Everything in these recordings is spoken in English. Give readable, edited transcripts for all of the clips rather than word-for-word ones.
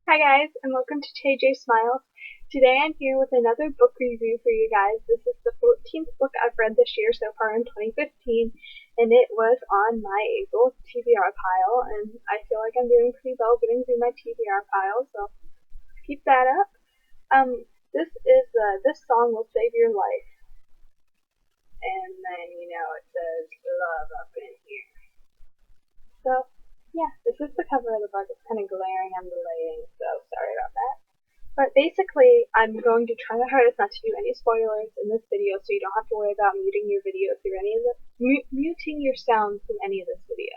Hi guys, and welcome to JJ Smiles. Today I'm here with another book review for you guys. This is the 14th book I've read this year so far in 2015, and it was on my April TBR pile, and I feel like I'm doing pretty well getting through my TBR pile, so keep that up. This is This Song Will Save Your Life, and then, it says love up in here. So, yeah, this is the cover of the book. It's kind of glaring on the lighting, so sorry about that. But basically, I'm going to try my hardest not to do any spoilers in this video, so you don't have to worry about muting your video through any of the muting your sound through any of this video.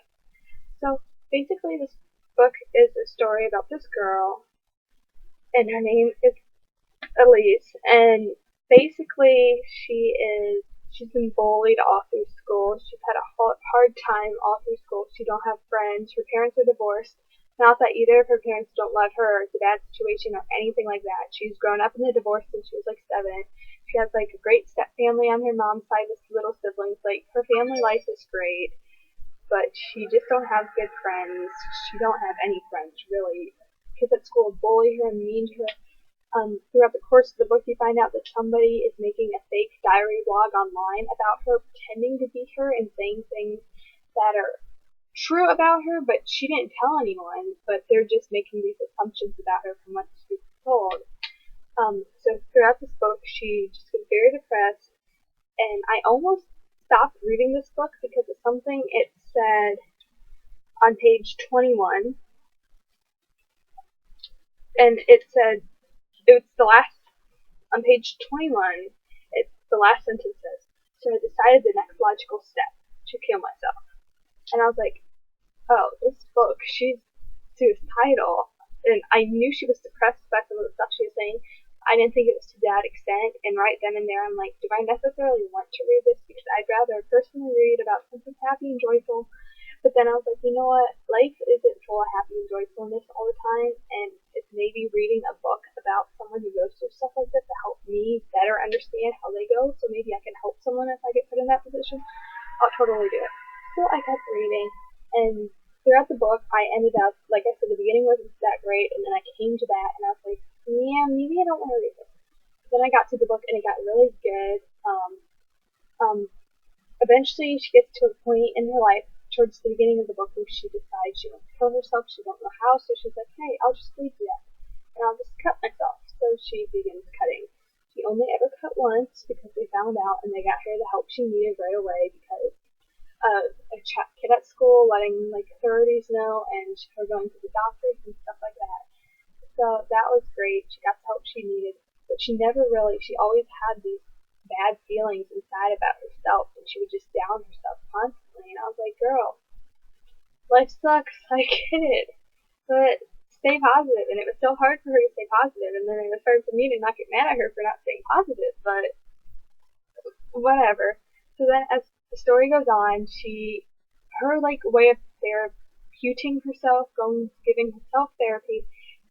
So basically, this book is a story about this girl, and her name is Elise, and basically she's been bullied all through school. She's had a hard time all through school. She don't have friends. Her parents are divorced. Not that either of her parents don't love her or it's a bad situation or anything like that. She's grown up in the divorce since she was like 7. She has like a great step family on her mom's side with little siblings. Like her family life is great, but she just don't have good friends. She don't have any friends really. Kids at school bully her and mean to her. Throughout the course of the book, you find out that somebody is making a fake diary blog online about her, pretending to be her and saying things that are true about her, but she didn't tell anyone. But they're just making these assumptions about her from what she's told. So throughout this book, she just gets very depressed, and I almost stopped reading this book because of something it said on page 21, and it said it's the last on page 21, it's the last sentences. So I decided the next logical step to kill myself. And I was like, oh, this book, she's suicidal. And I knew she was depressed by some of the stuff she was saying. I didn't think it was to that extent. And right then and there, I'm like, do I necessarily want to read this? Because I'd rather personally read about something happy and joyful. But then I was like, you know what? Life isn't full of happy and joyfulness all the time, and it's maybe reading a book about someone who goes through stuff like this to help me better understand how they go. So maybe I can help someone if I get put in that position. I'll totally do it. So I kept reading, and throughout the book, I ended up, like I said, the beginning wasn't that great, and then I came to that, and I was like, yeah, maybe I don't want to read this. But then I got to the book, and it got really good. Um, Eventually, she gets to a point in her life towards the beginning of the book where she decides she wants to kill herself. She don't know how, so she's like, hey, I'll just leave you, and I'll just cut myself. So she begins cutting. She only ever cut once because they found out and they got her the help she needed right away because of a kid at school letting like authorities know and her going to the doctors and stuff like that. So that was great. She got the help she needed, but she always had these bad feelings inside about herself, and she would just down herself constantly. And I was like, girl, life sucks. I get it, but stay positive. And it was so hard for her to stay positive, and then it was hard for me to not get mad at her for not staying positive, but whatever. So then as the story goes on, her like way of therapeuting herself, giving herself therapy,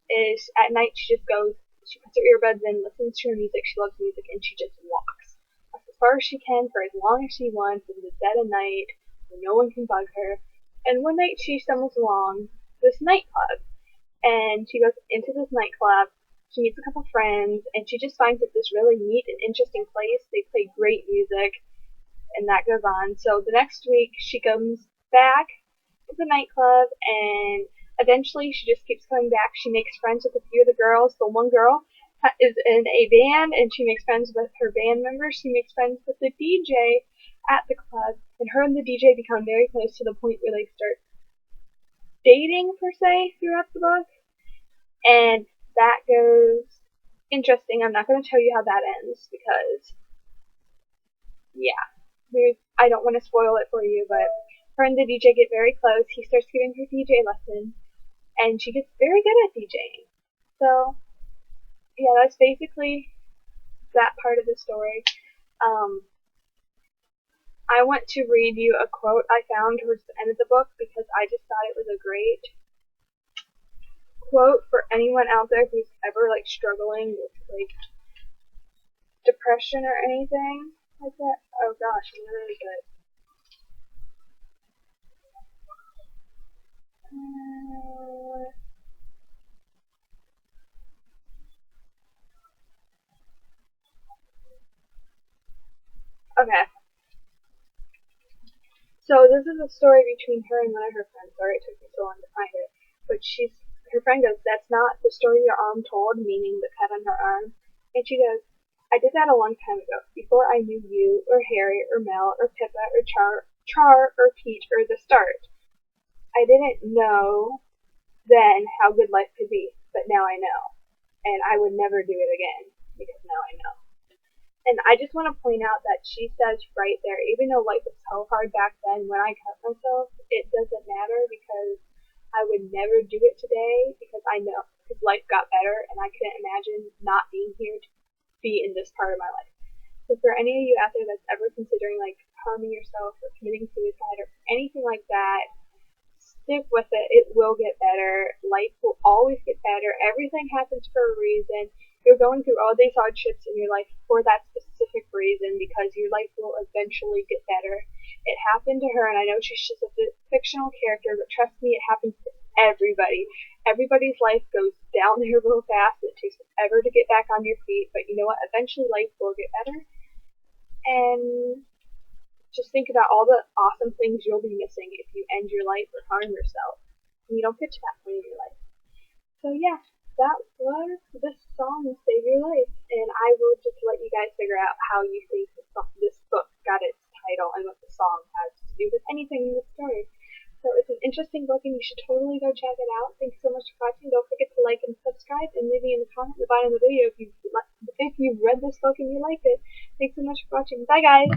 is at night she puts her earbuds in, listens to her music, she loves music, and she just walks. As far as she can for as long as she wants in the dead of night where no one can bug her. And one night she stumbles along this nightclub, and she goes into this nightclub. She meets a couple friends, and she just finds it this really neat and interesting place. They play great music, and that goes on. So the next week, she comes back to the nightclub, and eventually she just keeps coming back. She makes friends with a few of the girls. The one girl is in a band, and she makes friends with her band members. She makes friends with the DJ at the club, and her and the DJ become very close to the point where they start dating, per se, throughout the book. And that goes interesting. I'm not going to tell you how that ends because, yeah, I don't want to spoil it for you, but her and the DJ get very close. He starts giving her DJ lessons, and she gets very good at DJing. So, yeah, that's basically that part of the story. Um, I want to read you a quote I found towards the end of the book because I just thought it was a great quote for anyone out there who's ever like struggling with like depression or anything like that. Oh gosh, where is it? So this is a story between her and one of her friends. Sorry it took me so long to find it. But her friend goes, "That's not the story your arm told," meaning the cut on her arm. And she goes, "I did that a long time ago, before I knew you, or Harry, or Mel, or Pippa, or Char, or Peach, or the start. I didn't know then how good life could be, but now I know. And I would never do it again, because now I know." And I just want to point out that she says right there, even though life was so hard back then when I cut myself, it doesn't matter because I would never do it today because I know because life got better and I couldn't imagine not being here to be in this part of my life. So for any of you out there that's ever considering like harming yourself or committing suicide or anything like that, stick with it. It will get better. Life will always get better. Everything happens for a reason. You're going through all these hardships in your life for that specific reason because your life will eventually get better. It happened to her, and I know she's just a fictional character, but trust me, it happens to everybody. Everybody's life goes down there real fast. It takes forever to get back on your feet, but you know what? Eventually, life will get better. And just think about all the awesome things you'll be missing if you end your life or harm yourself and you don't get to that point in your life. So yeah, that was this song Save Your Life, and I will just let you guys figure out how you think this book got its title and what the song has to do with anything in the story. So it's an interesting book and you should totally go check it out. Thanks so much for watching. Don't forget to like and subscribe and leave me in the comment at the bottom of the video if you've read this book and you liked it. Thanks so much for watching. Bye guys!